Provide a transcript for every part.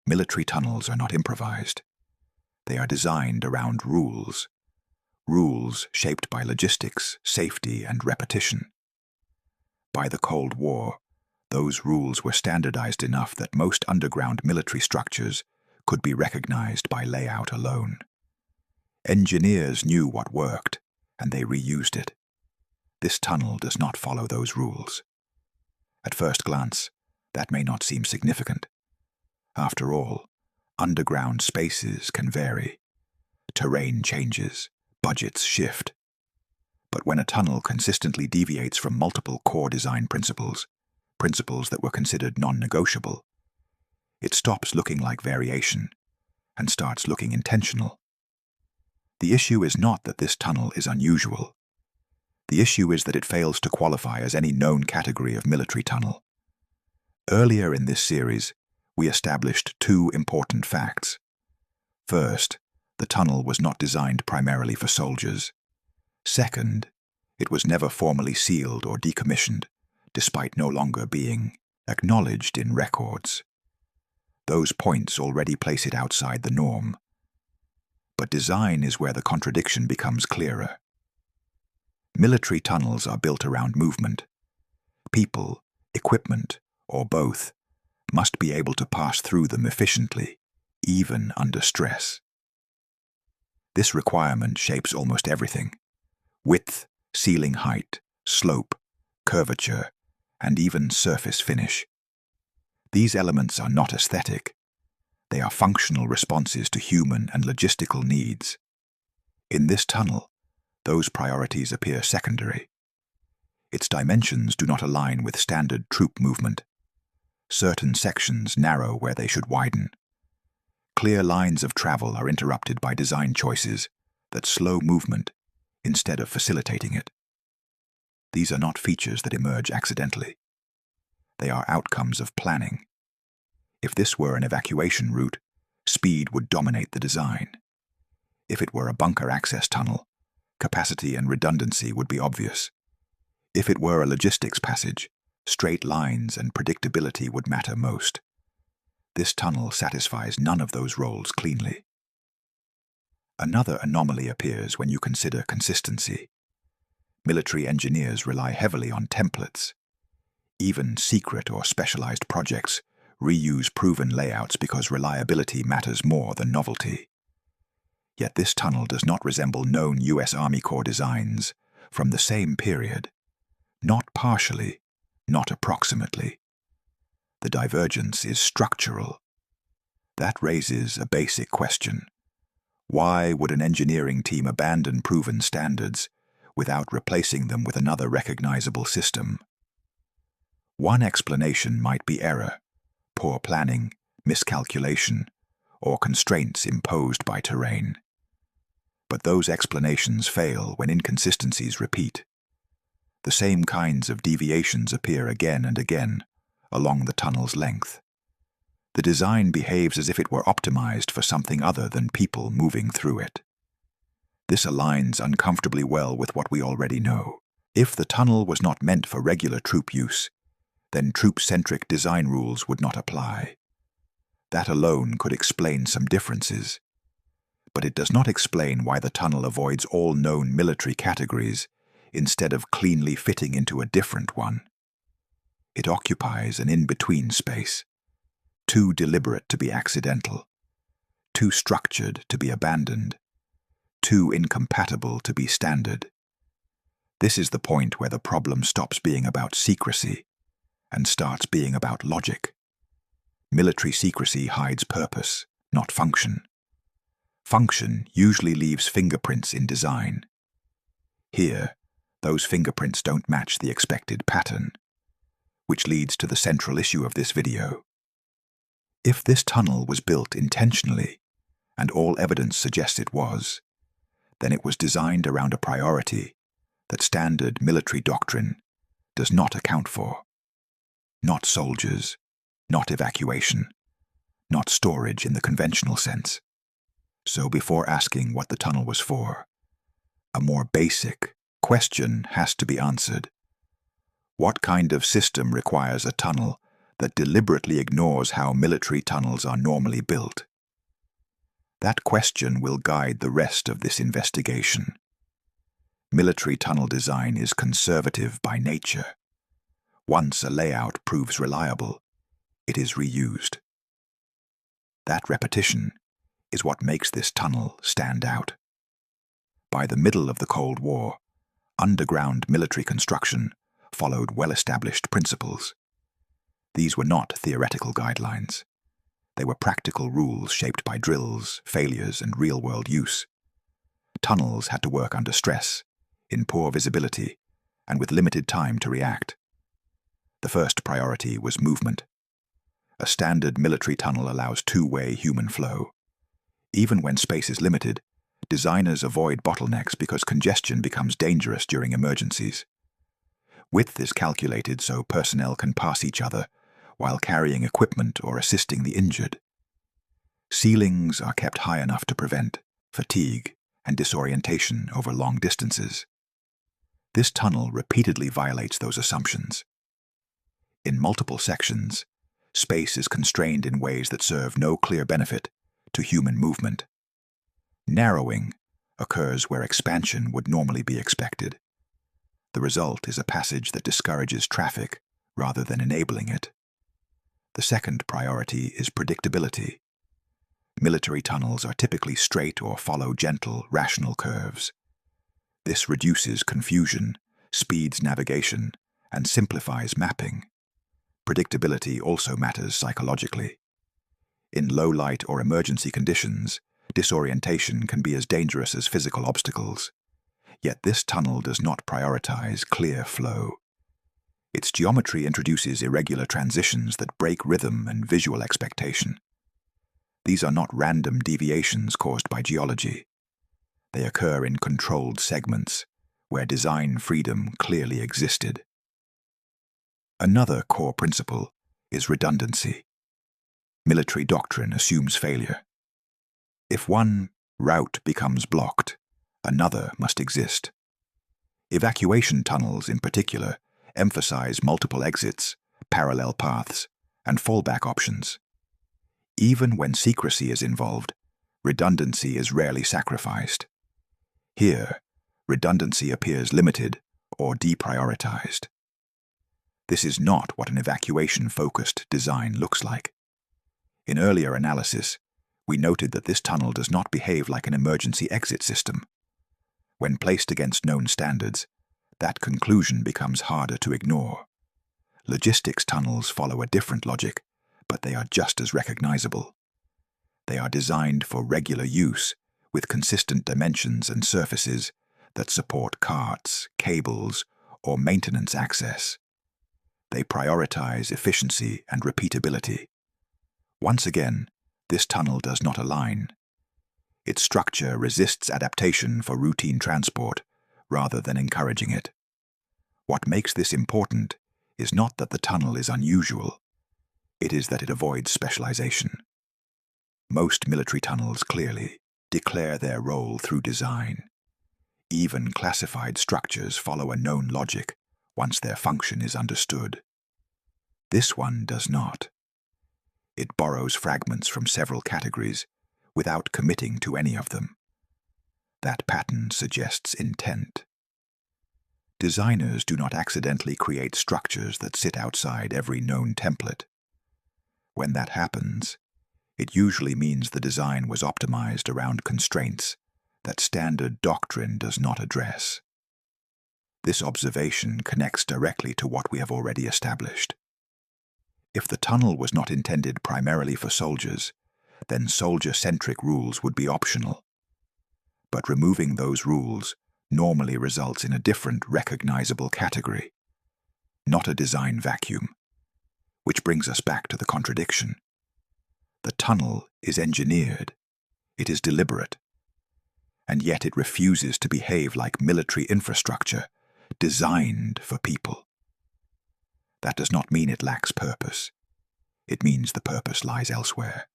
Military tunnels are not improvised. They are designed around rules. Rules shaped by logistics, safety, and repetition. By the Cold War, those rules were standardized enough that most underground military structures could be recognized by layout alone. Engineers knew what worked, and they reused it. This tunnel does not follow those rules. At first glance, that may not seem significant. After all, underground spaces can vary. Terrain changes, budgets shift. But when a tunnel consistently deviates from multiple core design principles that were considered non-negotiable, it stops looking like variation and starts looking intentional. The issue is not that this tunnel is unusual. The issue is that it fails to qualify as any known category of military tunnel. Earlier in this series, we established two important facts. First, the tunnel was not designed primarily for soldiers. Second, it was never formally sealed or decommissioned, despite no longer being acknowledged in records. Those points already place it outside the norm. But design is where the contradiction becomes clearer. Military tunnels are built around movement. People, equipment, or both, must be able to pass through them efficiently, even under stress. This requirement shapes almost everything: width, ceiling height, slope, curvature, and even surface finish. These elements are not aesthetic. They are functional responses to human and logistical needs. In this tunnel, those priorities appear secondary. Its dimensions do not align with standard troop movement. Certain sections narrow where they should widen. Clear lines of travel are interrupted by design choices that slow movement instead of facilitating it. These are not features that emerge accidentally. They are outcomes of planning. If this were an evacuation route, speed would dominate the design. If it were a bunker access tunnel, capacity and redundancy would be obvious. If it were a logistics passage, straight lines and predictability would matter most. This tunnel satisfies none of those roles cleanly. Another anomaly appears when you consider consistency. Military engineers rely heavily on templates. Even secret or specialized projects reuse proven layouts because reliability matters more than novelty. Yet this tunnel does not resemble known U.S. Army Corps designs from the same period. Not partially, not approximately. The divergence is structural. That raises a basic question. Why would an engineering team abandon proven standards without replacing them with another recognizable system? One explanation might be error, poor planning, miscalculation, or constraints imposed by terrain. But those explanations fail when inconsistencies repeat. The same kinds of deviations appear again and again along the tunnel's length. The design behaves as if it were optimized for something other than people moving through it. This aligns uncomfortably well with what we already know. If the tunnel was not meant for regular troop use, then troop-centric design rules would not apply. That alone could explain some differences. But it does not explain why the tunnel avoids all known military categories instead of cleanly fitting into a different one. It occupies an in-between space, too deliberate to be accidental, too structured to be abandoned, too incompatible to be standard. This is the point where the problem stops being about secrecy and starts being about logic. Military secrecy hides purpose, not function. Function usually leaves fingerprints in design. Here, those fingerprints don't match the expected pattern, which leads to the central issue of this video. If this tunnel was built intentionally, and all evidence suggests it was, then it was designed around a priority that standard military doctrine does not account for. Not soldiers, not evacuation, not storage in the conventional sense. So before asking what the tunnel was for, a more basic question has to be answered. What kind of system requires a tunnel that deliberately ignores how military tunnels are normally built? That question will guide the rest of this investigation. Military tunnel design is conservative by nature. Once a layout proves reliable, it is reused. That repetition is what makes this tunnel stand out. By the middle of the Cold War, underground military construction followed well-established principles. These were not theoretical guidelines. They were practical rules shaped by drills, failures, and real-world use. Tunnels had to work under stress, in poor visibility, and with limited time to react. The first priority was movement. A standard military tunnel allows two-way human flow. Even when space is limited, designers avoid bottlenecks because congestion becomes dangerous during emergencies. Width is calculated so personnel can pass each other while carrying equipment or assisting the injured. Ceilings are kept high enough to prevent fatigue and disorientation over long distances. This tunnel repeatedly violates those assumptions. In multiple sections, space is constrained in ways that serve no clear benefit to human movement. Narrowing occurs where expansion would normally be expected. The result is a passage that discourages traffic rather than enabling it. The second priority is predictability. Military tunnels are typically straight or follow gentle, rational curves. This reduces confusion, speeds navigation, and simplifies mapping. Predictability also matters psychologically. In low light or emergency conditions, disorientation can be as dangerous as physical obstacles. Yet this tunnel does not prioritize clear flow. Its geometry introduces irregular transitions that break rhythm and visual expectation. These are not random deviations caused by geology. They occur in controlled segments, where design freedom clearly existed. Another core principle is redundancy. Military doctrine assumes failure. If one route becomes blocked, another must exist. Evacuation tunnels, in particular, emphasize multiple exits, parallel paths, and fallback options. Even when secrecy is involved, redundancy is rarely sacrificed. Here, redundancy appears limited or deprioritized. This is not what an evacuation-focused design looks like. In earlier analysis, we noted that this tunnel does not behave like an emergency exit system. When placed against known standards, that conclusion becomes harder to ignore. Logistics tunnels follow a different logic, but they are just as recognizable. They are designed for regular use, with consistent dimensions and surfaces that support carts, cables, or maintenance access. They prioritize efficiency and repeatability. Once again, this tunnel does not align. Its structure resists adaptation for routine transport rather than encouraging it. What makes this important is not that the tunnel is unusual. It is that it avoids specialization. Most military tunnels clearly declare their role through design. Even classified structures follow a known logic once their function is understood. This one does not. It borrows fragments from several categories without committing to any of them. That pattern suggests intent. Designers do not accidentally create structures that sit outside every known template. When that happens, it usually means the design was optimized around constraints that standard doctrine does not address. This observation connects directly to what we have already established. If the tunnel was not intended primarily for soldiers, then soldier-centric rules would be optional. But removing those rules normally results in a different recognizable category, not a design vacuum. Which brings us back to the contradiction. The tunnel is engineered, it is deliberate, and yet it refuses to behave like military infrastructure designed for people. That does not mean it lacks purpose. It means the purpose lies elsewhere.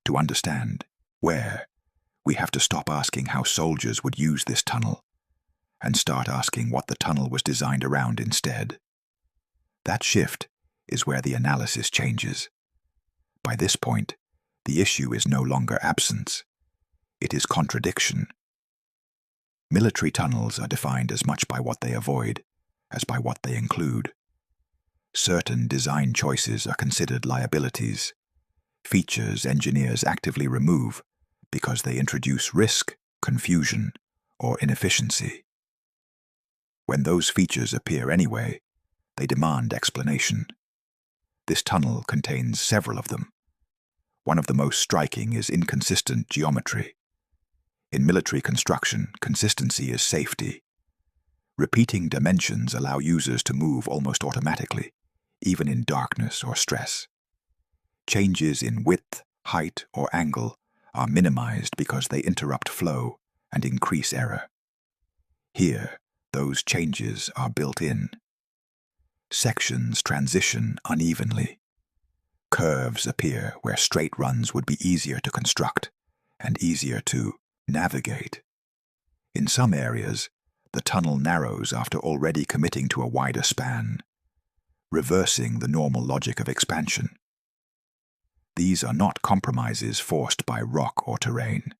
To understand where, we have to stop asking how soldiers would use this tunnel and start asking what the tunnel was designed around instead. That shift is where the analysis changes. By this point, the issue is no longer absence. It is contradiction. Military tunnels are defined as much by what they avoid as by what they include. Certain design choices are considered liabilities, features engineers actively remove because they introduce risk, confusion, or inefficiency. When those features appear anyway, they demand explanation. This tunnel contains several of them. One of the most striking is inconsistent geometry. In military construction, consistency is safety. Repeating dimensions allow users to move almost automatically, even in darkness or stress. Changes in width, height, or angle are minimized because they interrupt flow and increase error. Here, those changes are built in. Sections transition unevenly. Curves appear where straight runs would be easier to construct and easier to navigate. In some areas, the tunnel narrows after already committing to a wider span, reversing the normal logic of expansion. These are not compromises forced by rock or terrain.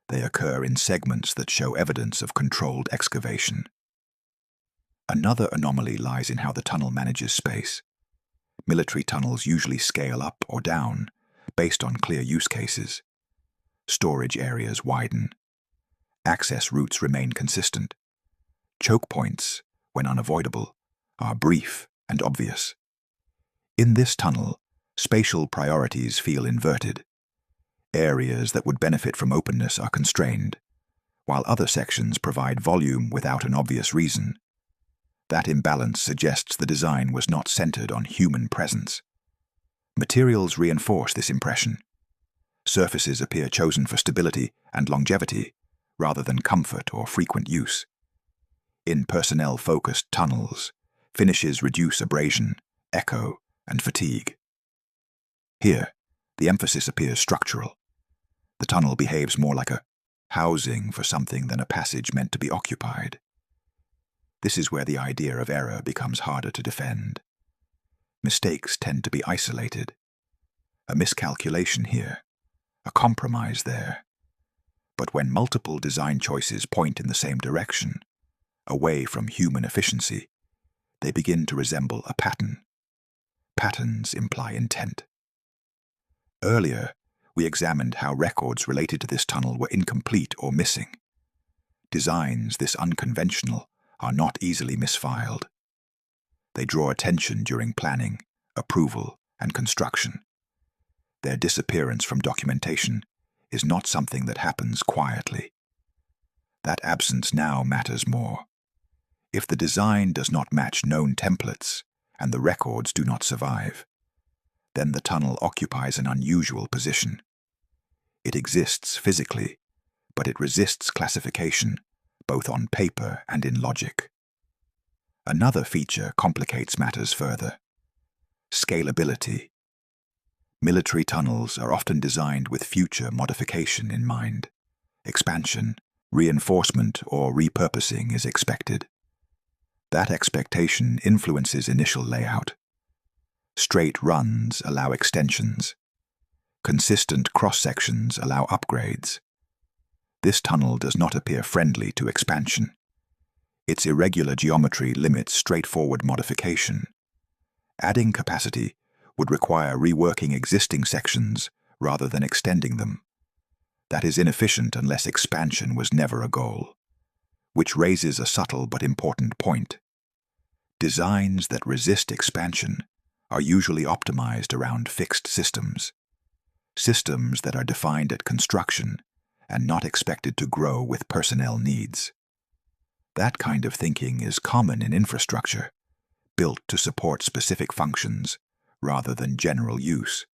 They occur in segments that show evidence of controlled excavation. Another anomaly lies in how the tunnel manages space. Military tunnels usually scale up or down based on clear use cases. Storage areas widen. Access routes remain consistent. Choke points, when unavoidable, are brief and obvious. In this tunnel, spatial priorities feel inverted. Areas that would benefit from openness are constrained, while other sections provide volume without an obvious reason. That imbalance suggests the design was not centered on human presence. Materials reinforce this impression. Surfaces appear chosen for stability and longevity, rather than comfort or frequent use. In personnel-focused tunnels, finishes reduce abrasion, echo, and fatigue. Here, the emphasis appears structural. The tunnel behaves more like a housing for something than a passage meant to be occupied. This is where the idea of error becomes harder to defend. Mistakes tend to be isolated. A miscalculation here, a compromise there. But when multiple design choices point in the same direction, away from human efficiency, they begin to resemble a pattern. Patterns imply intent. Earlier, we examined how records related to this tunnel were incomplete or missing. Designs this unconventional are not easily misfiled. They draw attention during planning, approval, and construction. Their disappearance from documentation is not something that happens quietly. That absence now matters more. If the design does not match known templates and the records do not survive, then the tunnel occupies an unusual position. It exists physically, but it resists classification, both on paper and in logic. Another feature complicates matters further: scalability. Military tunnels are often designed with future modification in mind. Expansion, reinforcement, or repurposing is expected. That expectation influences initial layout. Straight runs allow extensions. Consistent cross-sections allow upgrades. This tunnel does not appear friendly to expansion. Its irregular geometry limits straightforward modification. Adding capacity would require reworking existing sections rather than extending them. That is inefficient unless expansion was never a goal. Which raises a subtle but important point. Designs that resist expansion are usually optimized around fixed systems. Systems that are defined at construction and not expected to grow with personnel needs. That kind of thinking is common in infrastructure, built to support specific functions rather than general use.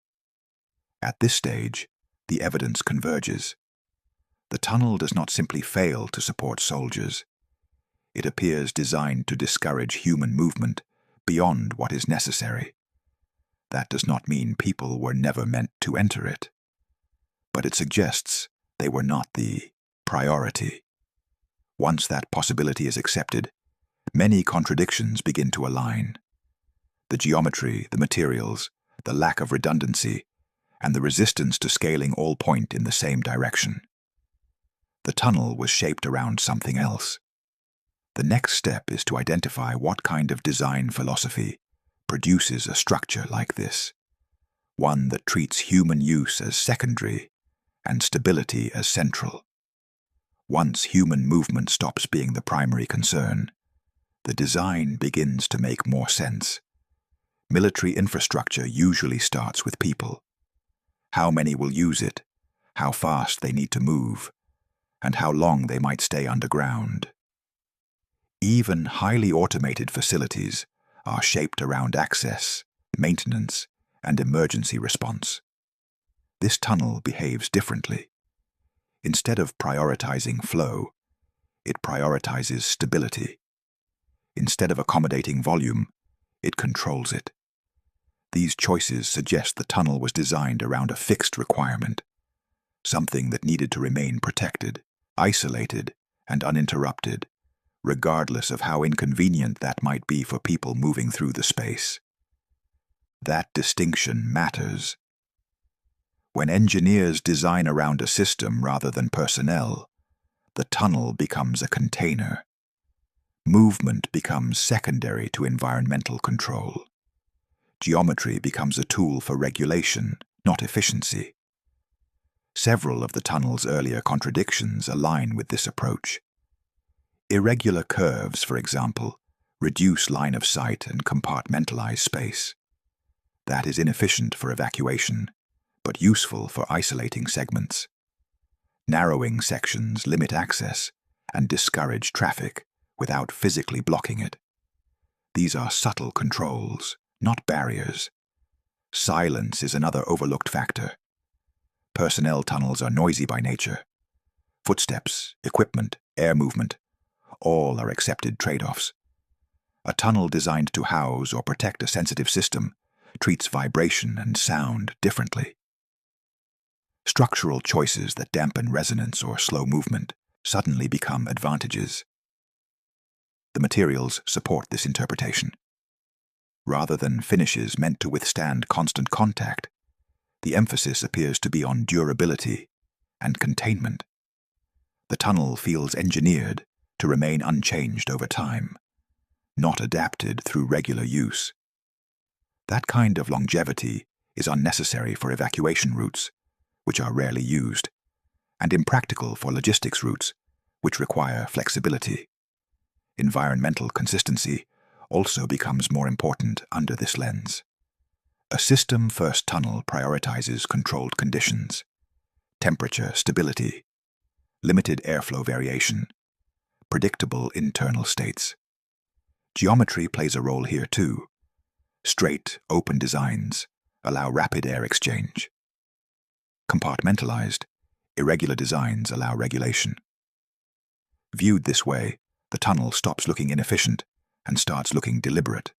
At this stage, the evidence converges. The tunnel does not simply fail to support soldiers. It appears designed to discourage human movement beyond what is necessary. That does not mean people were never meant to enter it. But it suggests they were not the priority. Once that possibility is accepted, many contradictions begin to align. The geometry, the materials, the lack of redundancy, and the resistance to scaling all point in the same direction. The tunnel was shaped around something else. The next step is to identify what kind of design philosophy produces a structure like this, one that treats human use as secondary and stability as central. Once human movement stops being the primary concern, the design begins to make more sense. Military infrastructure usually starts with people. How many will use it, how fast they need to move, and how long they might stay underground. Even highly automated facilities are shaped around access, maintenance, and emergency response. This tunnel behaves differently. Instead of prioritizing flow, it prioritizes stability. Instead of accommodating volume, it controls it. These choices suggest the tunnel was designed around a fixed requirement, something that needed to remain protected, isolated, and uninterrupted, regardless of how inconvenient that might be for people moving through the space. That distinction matters. When engineers design around a system rather than personnel, the tunnel becomes a container. Movement becomes secondary to environmental control. Geometry becomes a tool for regulation, not efficiency. Several of the tunnel's earlier contradictions align with this approach. Irregular curves, for example, reduce line of sight and compartmentalize space. That is inefficient for evacuation, but useful for isolating segments. Narrowing sections limit access and discourage traffic without physically blocking it. These are subtle controls, not barriers. Silence is another overlooked factor. Personnel tunnels are noisy by nature. Footsteps, equipment, air movement, all are accepted trade-offs. A tunnel designed to house or protect a sensitive system treats vibration and sound differently. Structural choices that dampen resonance or slow movement suddenly become advantages. The materials support this interpretation. Rather than finishes meant to withstand constant contact, the emphasis appears to be on durability and containment. The tunnel feels engineered to remain unchanged over time, not adapted through regular use. That kind of longevity is unnecessary for evacuation routes, which are rarely used, and impractical for logistics routes, which require flexibility. Environmental consistency also becomes more important under this lens. A system-first tunnel prioritizes controlled conditions, temperature stability, limited airflow variation, predictable internal states. Geometry plays a role here too. Straight, open designs allow rapid air exchange. Compartmentalized, irregular designs allow regulation. Viewed this way, the tunnel stops looking inefficient and starts looking deliberate.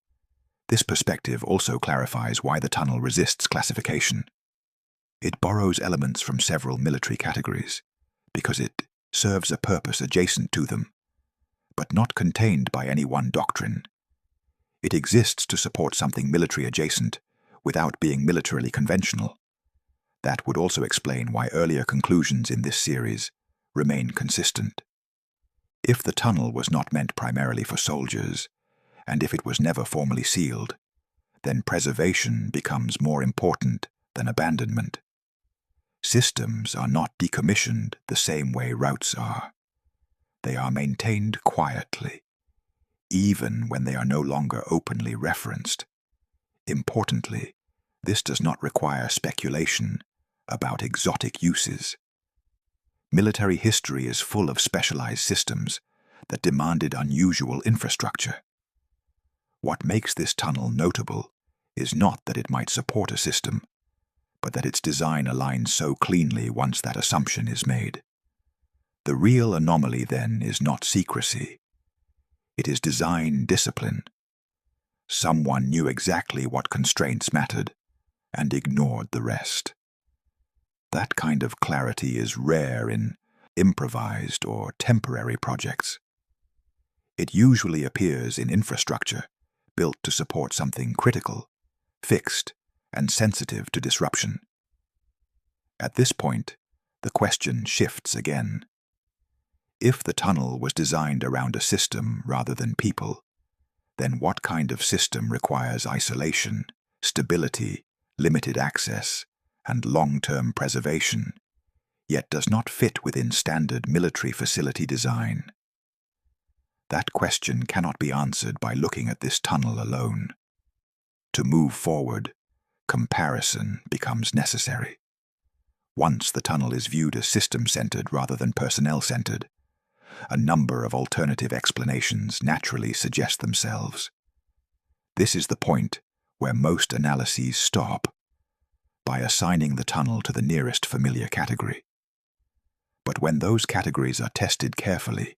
This perspective also clarifies why the tunnel resists classification. It borrows elements from several military categories because it serves a purpose adjacent to them, but not contained by any one doctrine. It exists to support something military adjacent without being militarily conventional. That would also explain why earlier conclusions in this series remain consistent. If the tunnel was not meant primarily for soldiers, and if it was never formally sealed, then preservation becomes more important than abandonment. Systems are not decommissioned the same way routes are. They are maintained quietly, even when they are no longer openly referenced. Importantly, this does not require speculation about exotic uses. Military history is full of specialized systems that demanded unusual infrastructure. What makes this tunnel notable is not that it might support a system, but that its design aligns so cleanly once that assumption is made. The real anomaly, then, is not secrecy. It is design discipline. Someone knew exactly what constraints mattered and ignored the rest. That kind of clarity is rare in improvised or temporary projects. It usually appears in infrastructure built to support something critical, fixed, and sensitive to disruption. At this point, the question shifts again. If the tunnel was designed around a system rather than people, then what kind of system requires isolation, stability, limited access, and long-term preservation, yet does not fit within standard military facility design? That question cannot be answered by looking at this tunnel alone. To move forward, comparison becomes necessary. Once the tunnel is viewed as system-centered rather than personnel-centered, a number of alternative explanations naturally suggest themselves. This is the point where most analyses stop, by assigning the tunnel to the nearest familiar category. But when those categories are tested carefully,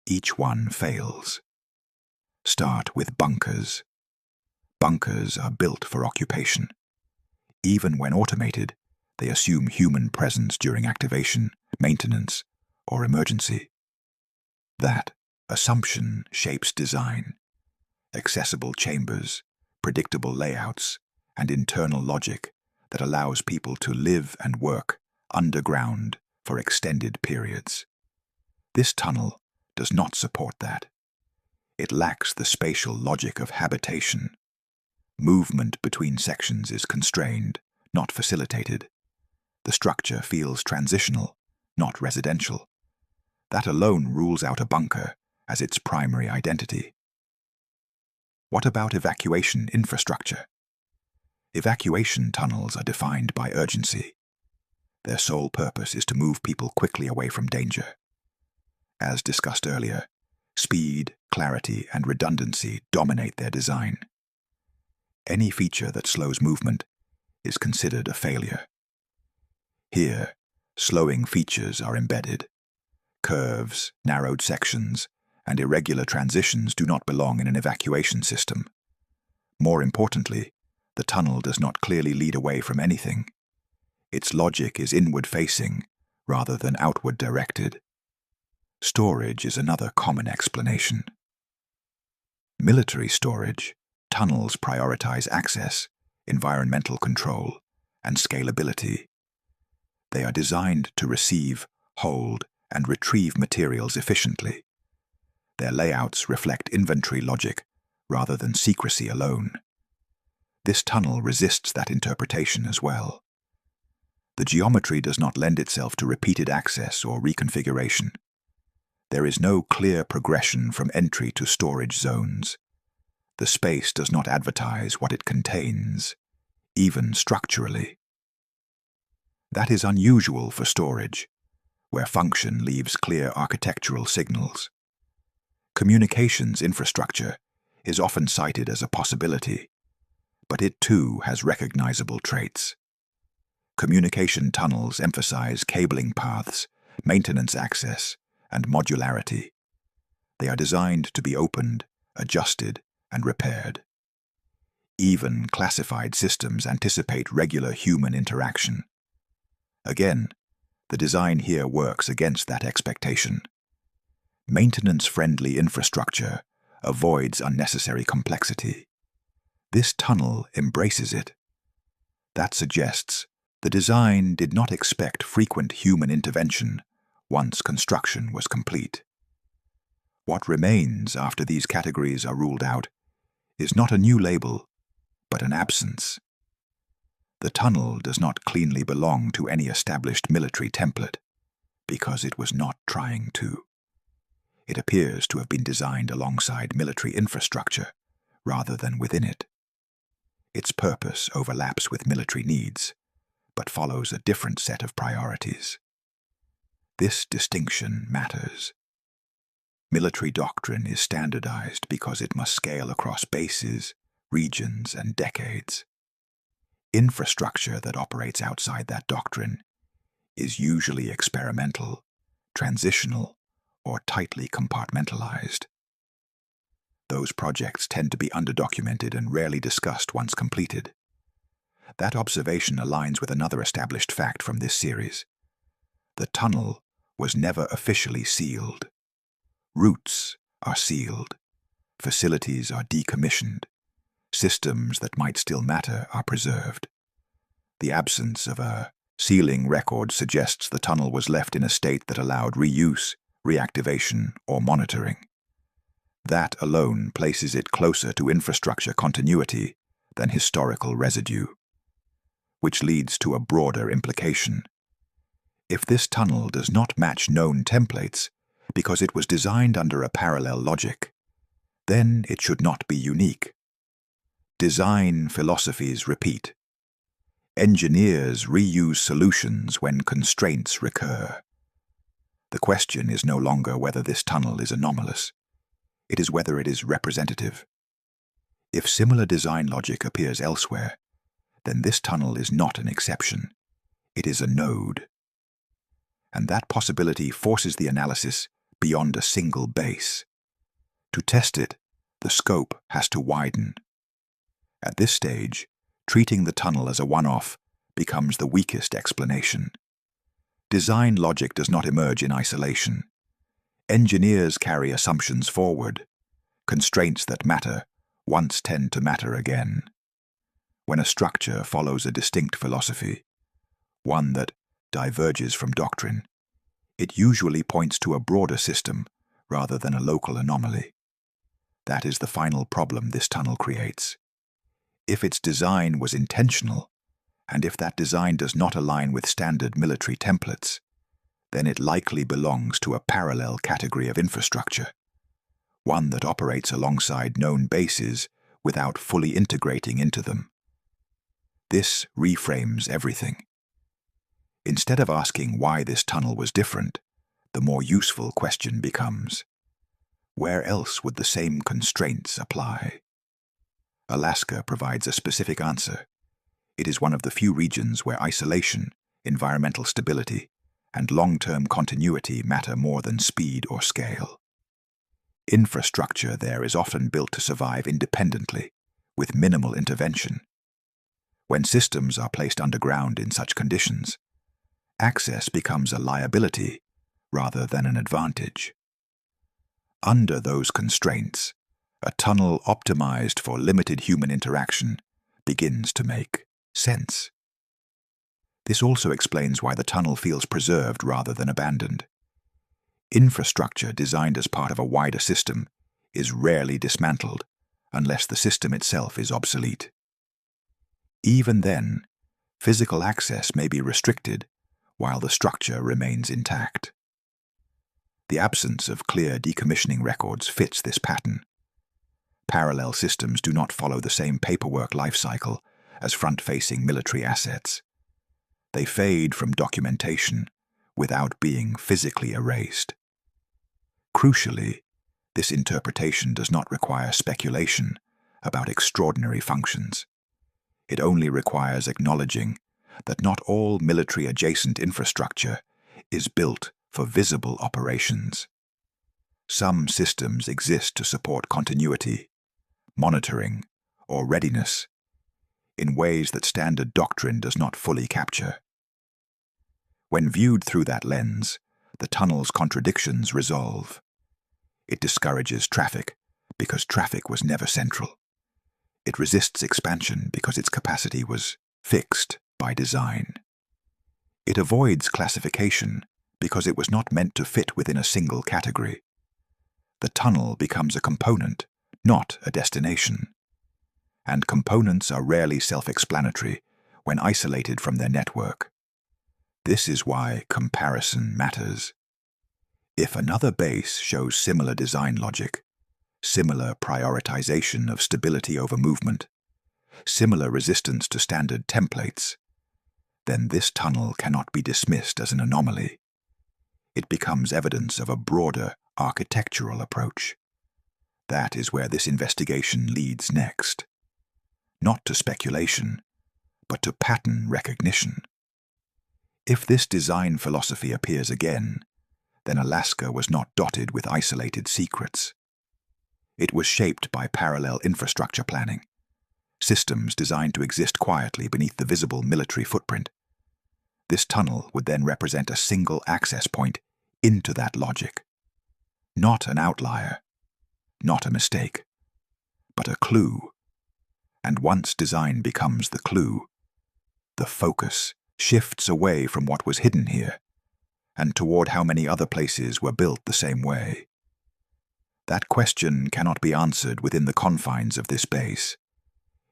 each one fails. Start with bunkers. Bunkers are built for occupation. Even when automated, they assume human presence during activation, maintenance, or emergency. That assumption shapes design. Accessible chambers, predictable layouts, and internal logic that allows people to live and work underground for extended periods. This tunnel does not support that. It lacks the spatial logic of habitation. Movement between sections is constrained, not facilitated. The structure feels transitional, not residential. That alone rules out a bunker as its primary identity. What about evacuation infrastructure? Evacuation tunnels are defined by urgency. Their sole purpose is to move people quickly away from danger. As discussed earlier, speed, clarity, and redundancy dominate their design. Any feature that slows movement is considered a failure. Here, slowing features are embedded. Curves, narrowed sections, and irregular transitions do not belong in an evacuation system. More importantly, the tunnel does not clearly lead away from anything. Its logic is inward-facing rather than outward-directed. Storage is another common explanation. Military storage, tunnels prioritize access, environmental control, and scalability. They are designed to receive, hold, and retrieve materials efficiently. Their layouts reflect inventory logic rather than secrecy alone. This tunnel resists that interpretation as well. The geometry does not lend itself to repeated access or reconfiguration. There is no clear progression from entry to storage zones. The space does not advertise what it contains, even structurally. That is unusual for storage, where function leaves clear architectural signals. Communications infrastructure is often cited as a possibility, but it too has recognizable traits. Communication tunnels emphasize cabling paths, maintenance access, and modularity. They are designed to be opened, adjusted, and repaired. Even classified systems anticipate regular human interaction. Again, the design here works against that expectation. Maintenance-friendly infrastructure avoids unnecessary complexity. This tunnel embraces it. That suggests the design did not expect frequent human intervention once construction was complete. What remains after these categories are ruled out is not a new label, but an absence. The tunnel does not cleanly belong to any established military template, because it was not trying to. It appears to have been designed alongside military infrastructure, rather than within it. Its purpose overlaps with military needs, but follows a different set of priorities. This distinction matters. Military doctrine is standardized because it must scale across bases, regions, and decades. Infrastructure that operates outside that doctrine is usually experimental, transitional, or tightly compartmentalized. Those projects tend to be underdocumented and rarely discussed once completed. That observation aligns with another established fact from this series. The tunnel was never officially sealed. Routes are sealed. facilities are decommissioned, systems that might still matter are preserved. The absence of a sealing record suggests the tunnel was left in a state that allowed reuse, reactivation, or monitoring. That alone places it closer to infrastructure continuity than historical residue, which leads to a broader implication. If this tunnel does not match known templates because it was designed under a parallel logic, then it should not be unique. Design philosophies repeat. Engineers reuse solutions when constraints recur. The question is no longer whether this tunnel is anomalous. It is whether it is representative. If similar design logic appears elsewhere, then this tunnel is not an exception. It is a node. And that possibility forces the analysis beyond a single base. To test it, the scope has to widen. At this stage, treating the tunnel as a one-off becomes the weakest explanation. Design logic does not emerge in isolation. Engineers carry assumptions forward. Constraints that matter once tend to matter again. When a structure follows a distinct philosophy, one that diverges from doctrine, it usually points to a broader system rather than a local anomaly. That is the final problem this tunnel creates. If its design was intentional, and if that design does not align with standard military templates, then it likely belongs to a parallel category of infrastructure, one that operates alongside known bases without fully integrating into them. This reframes everything. Instead of asking why this tunnel was different, the more useful question becomes, where else would the same constraints apply? Alaska provides a specific answer. It is one of the few regions where isolation, environmental stability, and long-term continuity matter more than speed or scale. Infrastructure there is often built to survive independently, with minimal intervention. When systems are placed underground in such conditions, access becomes a liability rather than an advantage. Under those constraints, a tunnel optimized for limited human interaction begins to make sense. This also explains why the tunnel feels preserved rather than abandoned. Infrastructure designed as part of a wider system is rarely dismantled unless the system itself is obsolete. Even then, physical access may be restricted while the structure remains intact. The absence of clear decommissioning records fits this pattern. Parallel systems do not follow the same paperwork lifecycle as front-facing military assets. They fade from documentation without being physically erased. Crucially, this interpretation does not require speculation about extraordinary functions. It only requires acknowledging that not all military-adjacent infrastructure is built for visible operations. Some systems exist to support continuity, monitoring, or readiness in ways that standard doctrine does not fully capture. When viewed through that lens, the tunnel's contradictions resolve. It discourages traffic because traffic was never central. It resists expansion because its capacity was fixed by design. It avoids classification because it was not meant to fit within a single category. The tunnel becomes a component, not a destination. And components are rarely self-explanatory when isolated from their network. This is why comparison matters. If another base shows similar design logic, similar prioritization of stability over movement, similar resistance to standard templates, then this tunnel cannot be dismissed as an anomaly. It becomes evidence of a broader architectural approach. That is where this investigation leads next. Not to speculation, but to pattern recognition. If this design philosophy appears again, then Alaska was not dotted with isolated secrets. It was shaped by parallel infrastructure planning, systems designed to exist quietly beneath the visible military footprint. This tunnel would then represent a single access point into that logic. Not an outlier, not a mistake, but a clue. And once design becomes the clue, the focus shifts away from what was hidden here and toward how many other places were built the same way. That question cannot be answered within the confines of this base.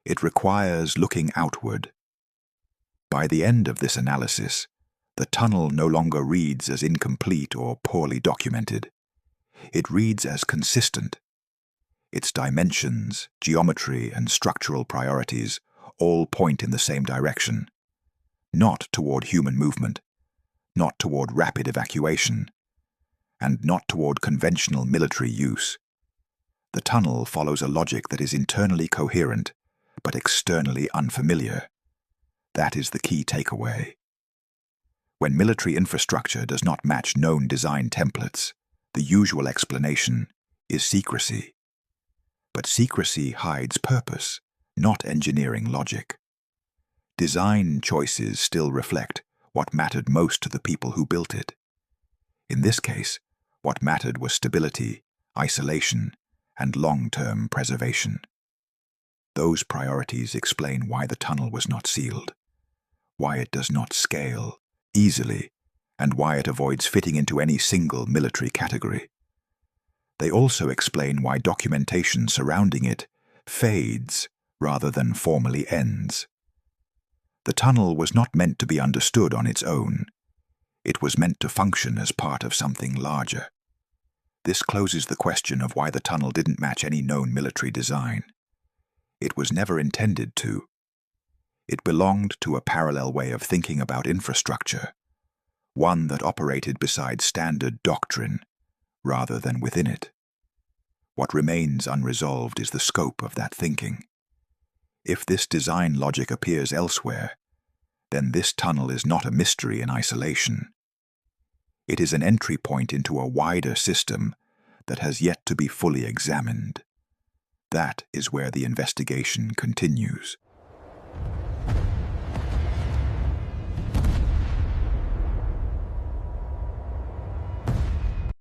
It requires looking outward. By the end of this analysis, the tunnel no longer reads as incomplete or poorly documented. It reads as consistent. Its dimensions, geometry, and structural priorities all point in the same direction. Not toward human movement, not toward rapid evacuation, and not toward conventional military use. The tunnel follows a logic that is internally coherent, but externally unfamiliar. That is the key takeaway. When military infrastructure does not match known design templates, the usual explanation is secrecy. But secrecy hides purpose, not engineering logic. Design choices still reflect what mattered most to the people who built it. In this case, what mattered was stability, isolation, and long-term preservation. Those priorities explain why the tunnel was not sealed, why it does not scale easily, and why it avoids fitting into any single military category. They also explain why documentation surrounding it fades rather than formally ends. The tunnel was not meant to be understood on its own. It was meant to function as part of something larger. This closes the question of why the tunnel didn't match any known military design. It was never intended to. It belonged to a parallel way of thinking about infrastructure, one that operated beside standard doctrine rather than within it. What remains unresolved is the scope of that thinking. If this design logic appears elsewhere, then this tunnel is not a mystery in isolation. It is an entry point into a wider system that has yet to be fully examined. That is where the investigation continues.